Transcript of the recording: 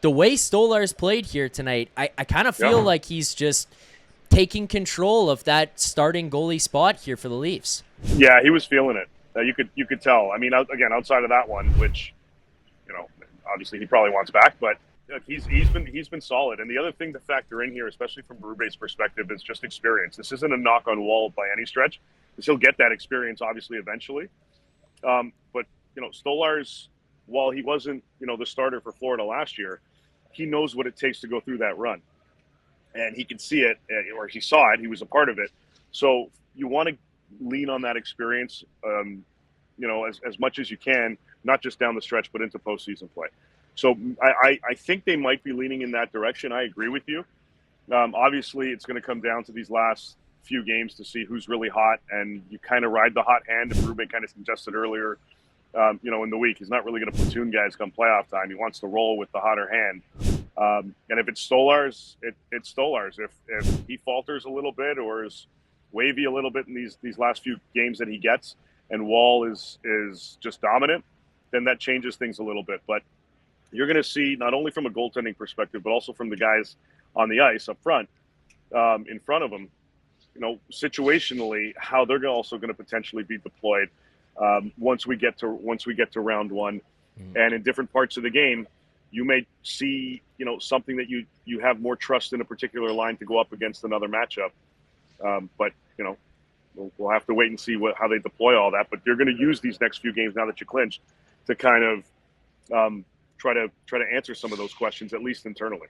the way Stolarz played here tonight, I kind of feel like he's just taking control of that starting goalie spot here for the Leafs. Yeah, he was feeling it. You could tell. I mean, again, outside of that one, which obviously he probably wants back, but he's been solid. And the other thing to factor in here, especially from Berube's perspective, is just experience. This isn't a knock on Wall by any stretch, because he'll get that experience obviously eventually. But Stolarz, while he wasn't the starter for Florida last year, he knows what it takes to go through that run, and he can see it, or he saw it. He was a part of it. So you want to lean on that experience, as much as you can, not just down the stretch, but into postseason play. So I think they might be leaning in that direction. I agree with you. Obviously, it's going to come down to these last few games to see who's really hot, and you kind of ride the hot hand. And Berube kind of suggested earlier, in the week, he's not really going to platoon guys come playoff time. He wants to roll with the hotter hand. And if it's Stolarz, it's Stolarz. If he falters a little bit or is wavy a little bit in these last few games that he gets, and Wall is just dominant, then that changes things a little bit. But you're going to see, not only from a goaltending perspective, but also from the guys on the ice up front, in front of them, situationally, how they're also going to potentially be deployed once we get to round one. And in different parts of the game, you may see something that you have more trust in a particular line to go up against another matchup. But we'll have to wait and see how they deploy all that. But you're going to use these next few games, now that you clinched, to kind of try to answer some of those questions, at least internally.